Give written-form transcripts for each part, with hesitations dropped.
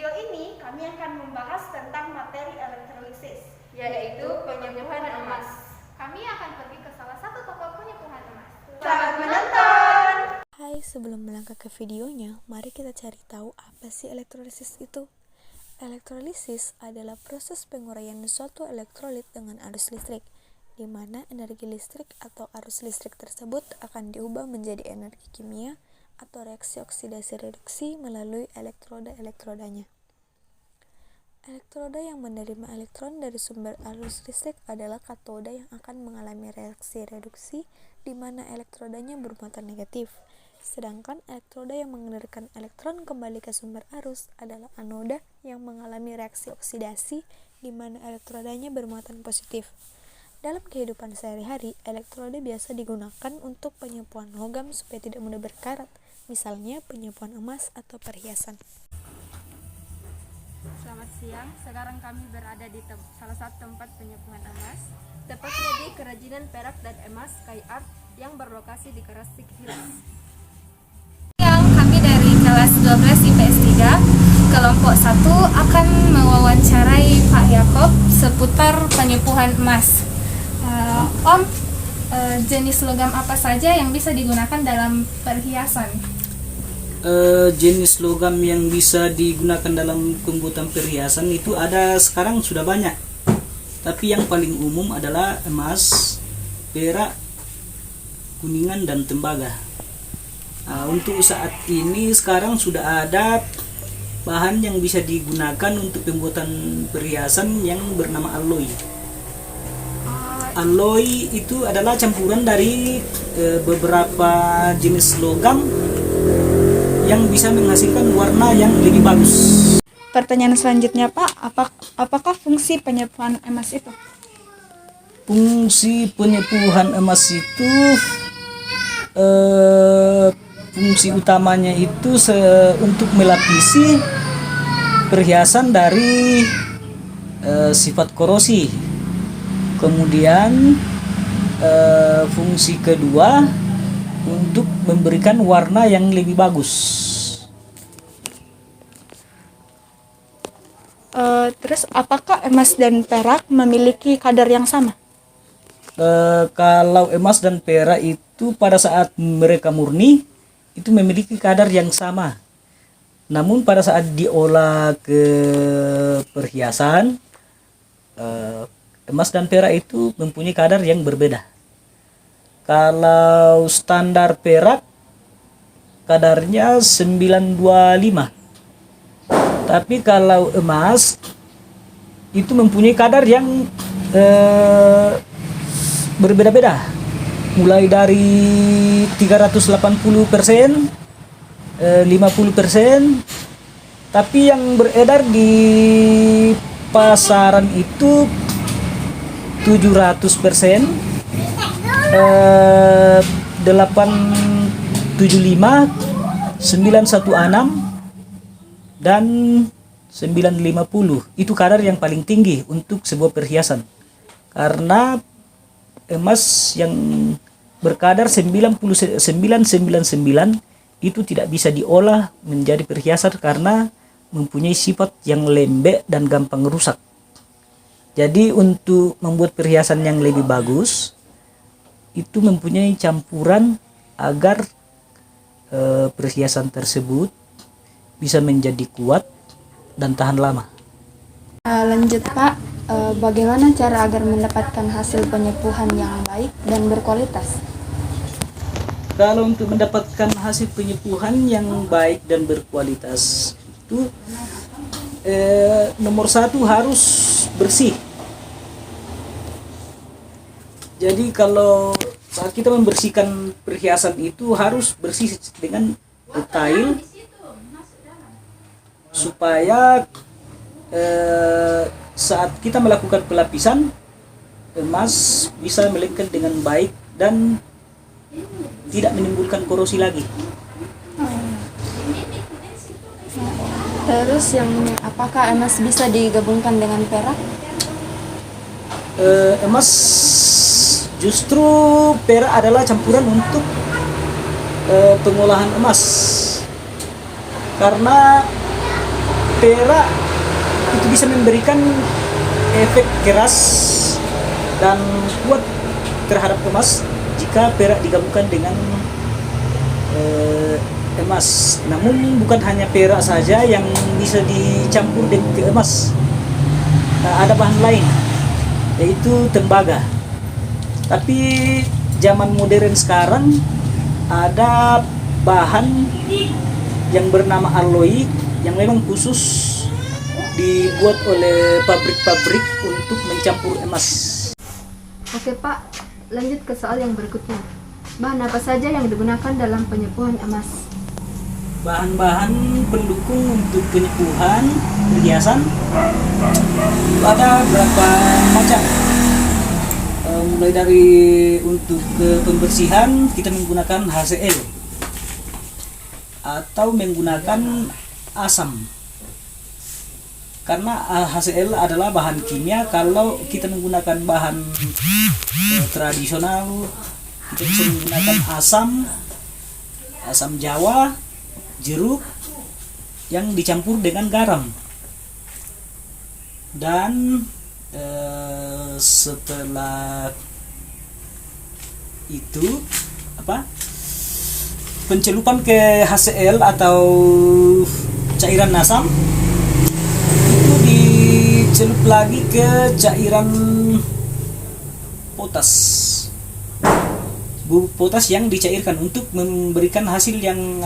video ini kami akan membahas tentang materi elektrolisis, yaitu penyepuhan emas. Kami akan pergi ke salah satu toko penyepuhan emas. Selamat menonton! Hai, sebelum melangkah ke videonya, mari kita cari tahu apa sih elektrolisis itu. Elektrolisis adalah proses penguraian suatu elektrolit dengan arus listrik, di mana energi listrik atau arus listrik tersebut akan diubah menjadi energi kimia atau reaksi oksidasi reduksi melalui elektroda-elektrodanya. Elektroda yang menerima elektron dari sumber arus listrik adalah katoda yang akan mengalami reaksi reduksi di mana elektrodanya bermuatan negatif. Sedangkan elektroda yang mengalirkan elektron kembali ke sumber arus adalah anoda yang mengalami reaksi oksidasi di mana elektrodanya bermuatan positif. Dalam kehidupan sehari-hari, elektroda biasa digunakan untuk penyepuhan logam supaya tidak mudah berkarat, misalnya penyepuhan emas atau perhiasan. Selamat siang, sekarang kami berada di salah satu tempat penyepuhan emas, tepatnya di kerajinan perak dan emas Sky Art yang berlokasi di Kresik Hills. Kami dari kelas 12 IPS 3 kelompok 1 akan mewawancarai Pak Yakob seputar penyepuhan emas. Om, jenis logam apa saja yang bisa digunakan dalam perhiasan? Jenis logam yang bisa digunakan dalam pembuatan perhiasan itu ada sekarang sudah banyak, tapi yang paling umum adalah emas, perak, kuningan, dan tembaga. Untuk saat ini sekarang sudah ada bahan yang bisa digunakan untuk pembuatan perhiasan yang bernama alloy. Alloy itu adalah campuran dari beberapa jenis logam yang bisa menghasilkan warna yang lebih bagus. Pertanyaan selanjutnya, Pak, apakah fungsi penyepuhan emas itu? Fungsi penyepuhan emas itu fungsi utamanya itu untuk melapisi perhiasan dari sifat korosi. Kemudian fungsi kedua untuk memberikan warna yang lebih bagus. Terus apakah emas dan perak memiliki kadar yang sama? Kalau emas dan perak itu pada saat mereka murni itu memiliki kadar yang sama. Namun pada saat diolah ke perhiasan, emas dan perak itu mempunyai kadar yang berbeda. Kalau standar perak kadarnya 925. Tapi kalau emas itu mempunyai kadar yang berbeda-beda. Mulai dari 380%, 50%, tapi yang beredar di pasaran itu 700%, 875, 916, dan 950. Itu kadar yang paling tinggi untuk sebuah perhiasan. Karena emas yang berkadar 9999 itu tidak bisa diolah menjadi perhiasan karena mempunyai sifat yang lembek dan gampang rusak. Jadi untuk membuat perhiasan yang lebih bagus itu mempunyai campuran agar perhiasan tersebut bisa menjadi kuat dan tahan lama. Lanjut, Pak, bagaimana cara agar mendapatkan hasil penyepuhan yang baik dan berkualitas? Kalau untuk mendapatkan hasil penyepuhan yang baik dan berkualitas itu nomor satu harus bersih. Jadi kalau saat kita membersihkan perhiasan itu harus bersih dengan detail supaya saat kita melakukan pelapisan emas bisa melengket dengan baik dan tidak menimbulkan korosi lagi. Terus apakah emas bisa digabungkan dengan perak? Emas justru perak adalah campuran untuk pengolahan emas, karena perak itu bisa memberikan efek keras dan kuat terhadap emas jika perak digabungkan dengan emas. Namun bukan hanya perak saja yang bisa dicampur dengan ke emas. Ada bahan lain yaitu tembaga. Tapi zaman modern sekarang ada bahan yang bernama alloy yang memang khusus dibuat oleh pabrik-pabrik untuk mencampur emas. Oke Pak, lanjut ke soal yang berikutnya. Bahan apa saja yang digunakan dalam penyepuhan emas? Bahan-bahan pendukung untuk penyepuhan perhiasan ada berapa macam. Mulai dari untuk pembersihan kita menggunakan HCl atau menggunakan asam. Karena HCl adalah bahan kimia. Kalau kita menggunakan bahan tradisional, kita bisa menggunakan asam jawa, jeruk yang dicampur dengan garam. Dan setelah itu pencelupan ke HCl atau cairan asam itu dicelup lagi ke cairan potas, bubuk potas yang dicairkan untuk memberikan hasil yang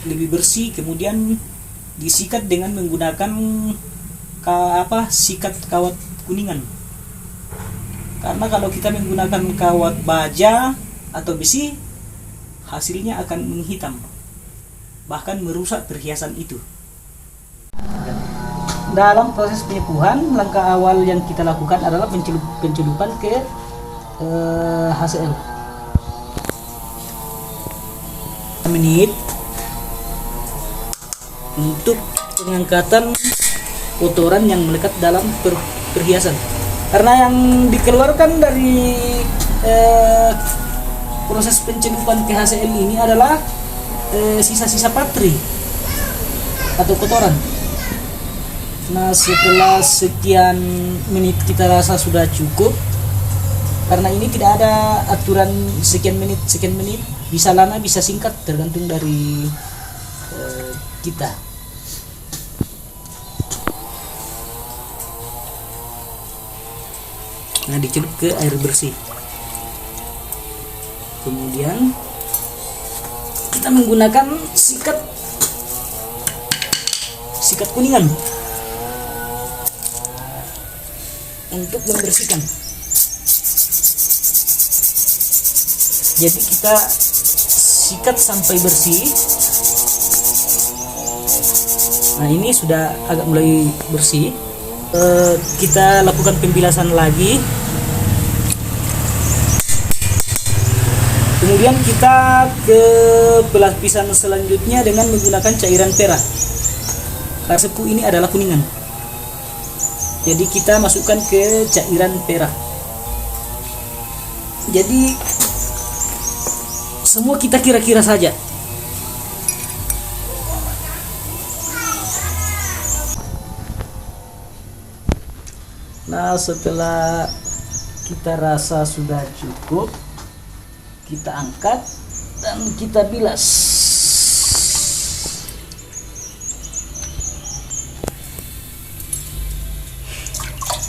lebih bersih. Kemudian disikat dengan menggunakan sikat kawat kuningan. Karena kalau kita menggunakan kawat baja atau besi, hasilnya akan menghitam, bahkan merusak perhiasan itu. Dalam proses penyepuhan, langkah awal yang kita lakukan adalah pencelupan ke HCl. Menit untuk pengangkatan kotoran yang melekat dalam perhiasan. Karena yang dikeluarkan dari proses pencelupan ke HCl ini adalah sisa-sisa patri atau kotoran. Nah, setelah sekian menit kita rasa sudah cukup. Karena ini tidak ada aturan sekian menit, bisa lama bisa singkat tergantung dari kita. Nah, dicelup ke air bersih. Kemudian kita menggunakan sikat kuningan untuk membersihkan. Jadi kita sikat sampai bersih. Nah, ini sudah agak mulai bersih. Kita lakukan pembilasan lagi. Kemudian kita ke pelapisan selanjutnya dengan menggunakan cairan perak. Karena sepuh ini adalah kuningan, jadi kita masukkan ke cairan perak. Jadi semua kita kira-kira saja. Nah, setelah kita rasa sudah cukup, kita angkat dan kita bilas.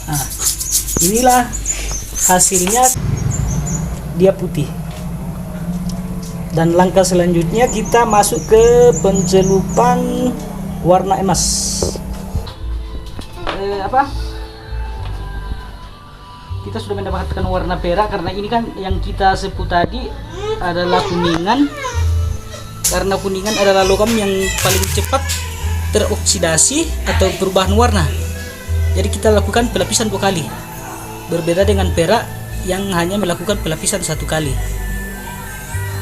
Nah, inilah hasilnya, dia putih. Dan langkah selanjutnya kita masuk ke pencelupan warna emas. Kita sudah mendapatkan warna perak. Karena ini kan yang kita sebut tadi adalah kuningan. Karena kuningan adalah logam yang paling cepat teroksidasi atau perubahan warna. Jadi kita lakukan pelapisan 2 kali. Berbeda dengan perak yang hanya melakukan pelapisan 1 kali.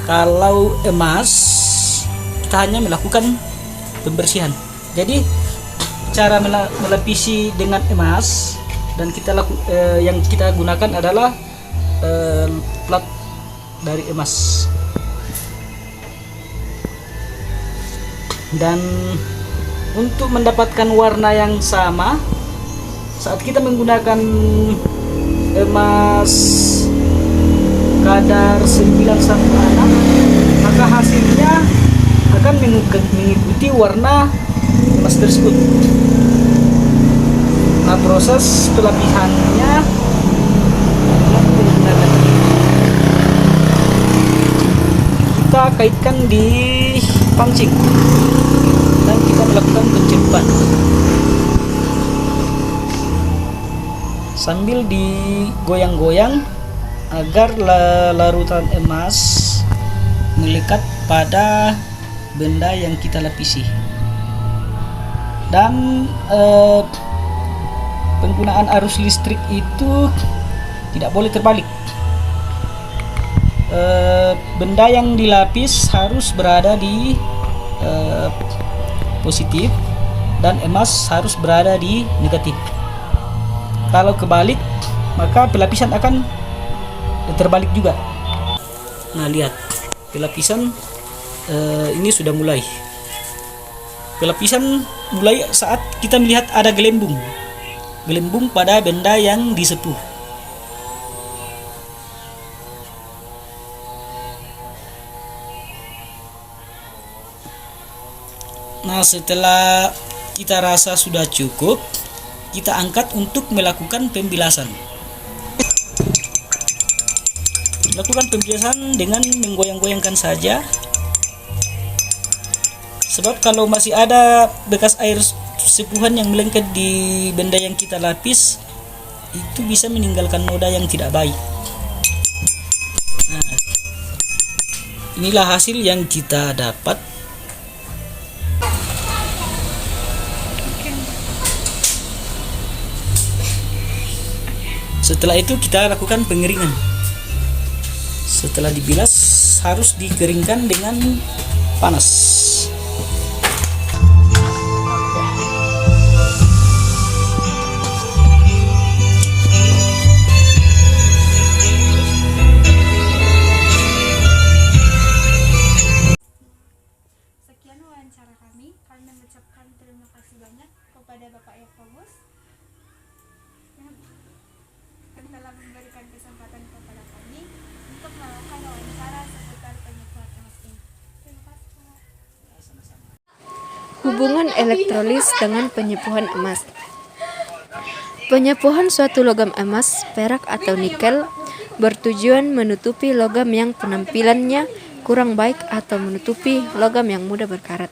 Kalau emas kita hanya melakukan pembersihan. Jadi cara melapisi dengan emas dan yang kita gunakan adalah plat dari emas. Dan untuk mendapatkan warna yang sama saat kita menggunakan emas kadar 916, maka hasilnya akan mengikuti warna emas tersebut. Nah, proses pelapisannya kita kaitkan di pancing dan kita melakukan pencelupan sambil digoyang-goyang agar larutan emas melekat pada benda yang kita lapisi. Dan penggunaan arus listrik itu tidak boleh terbalik. Benda yang dilapis harus berada di positif dan emas harus berada di negatif. Kalau kebalik, maka pelapisan akan terbalik juga. Nah, lihat, pelapisan ini sudah mulai. Pelapisan mulai saat kita melihat ada gelembung pada benda yang disepuh. Nah, setelah kita rasa sudah cukup, kita angkat untuk melakukan pembilasan. Lakukan pembilasan dengan menggoyang-goyangkan saja. Sebab kalau masih ada bekas air sepuhan yang melengket di benda yang kita lapis, itu bisa meninggalkan noda yang tidak baik. Nah, inilah hasil yang kita dapat. Setelah itu kita lakukan pengeringan. Setelah dibilas harus dikeringkan dengan panas. Sekian wawancara kami mengucapkan terima kasih banyak kepada Bapak Yakobus yang telah memberikan kesempatan kepada kami untuk melakukan wawancara seputar penyebab emas ini. Terima kasih, Pak. Hubungan elektrolis dengan penyepuhan emas. Penyepuhan suatu logam emas, perak atau nikel bertujuan menutupi logam yang penampilannya kurang baik atau menutupi logam yang mudah berkarat.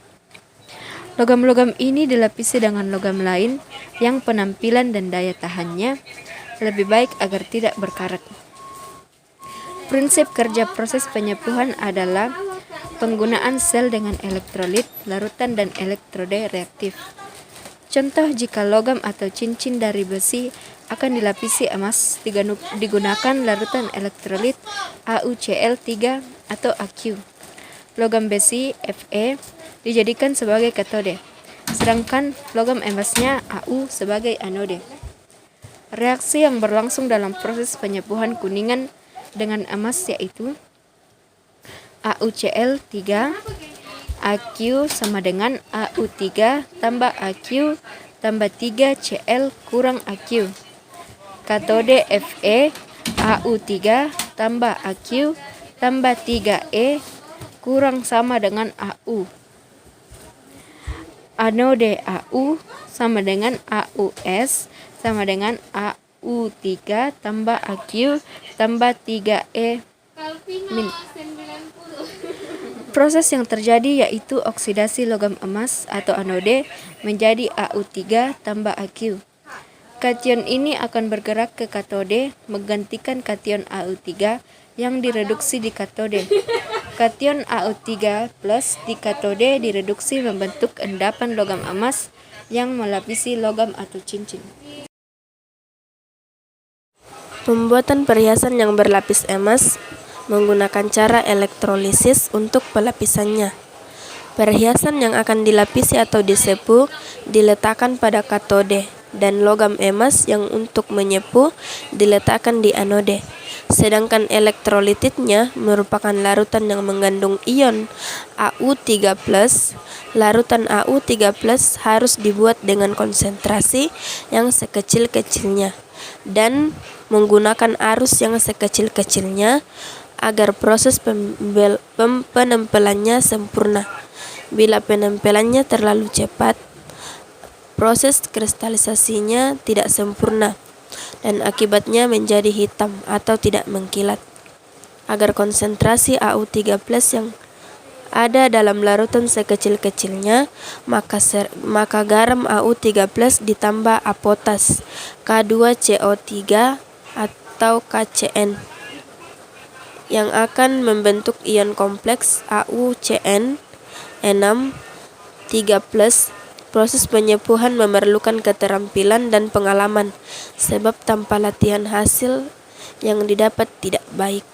Logam-logam ini dilapisi dengan logam lain yang penampilan dan daya tahannya lebih baik agar tidak berkarat. Prinsip kerja proses penyepuhan adalah penggunaan sel dengan elektrolit, larutan, dan elektrode reaktif. Contoh, jika logam atau cincin dari besi akan dilapisi emas, digunakan larutan elektrolit AuCl3 atau AQ. Logam besi Fe dijadikan sebagai katode, sedangkan logam emasnya Au sebagai anode. Reaksi yang berlangsung dalam proses penyepuhan kuningan dengan emas yaitu AuCl3 AQ sama dengan Au3 tambah AQ tambah 3Cl kurang AQ. Katode Fe Au3 tambah AQ tambah 3E kurang sama dengan Au. Anode Au sama dengan AUS sama dengan Au3 tambah AQ tambah 3E min. Proses yang terjadi yaitu oksidasi logam emas atau anode menjadi Au3 tambah AQ. Kation ini akan bergerak ke katode menggantikan kation Au3 yang direduksi di katode. Kation Au3 plus di katode direduksi membentuk endapan logam emas yang melapisi logam atau cincin. Pembuatan perhiasan yang berlapis emas menggunakan cara elektrolisis untuk pelapisannya. Perhiasan yang akan dilapisi atau disepuh diletakkan pada katode dan logam emas yang untuk menyepuh diletakkan di anode. Sedangkan elektrolititnya merupakan larutan yang mengandung ion Au3+. Larutan Au3+ harus dibuat dengan konsentrasi yang sekecil-kecilnya dan menggunakan arus yang sekecil-kecilnya agar proses penempelannya sempurna. Bila penempelannya terlalu cepat, proses kristalisasinya tidak sempurna dan akibatnya menjadi hitam atau tidak mengkilat. Agar konsentrasi Au3+ yang ada dalam larutan sekecil-kecilnya, maka garam Au3+ ditambah apotas K2CO3 atau KCN yang akan membentuk ion kompleks AuCN 6,3+. Proses penyepuhan memerlukan keterampilan dan pengalaman, sebab tanpa latihan hasil yang didapat tidak baik.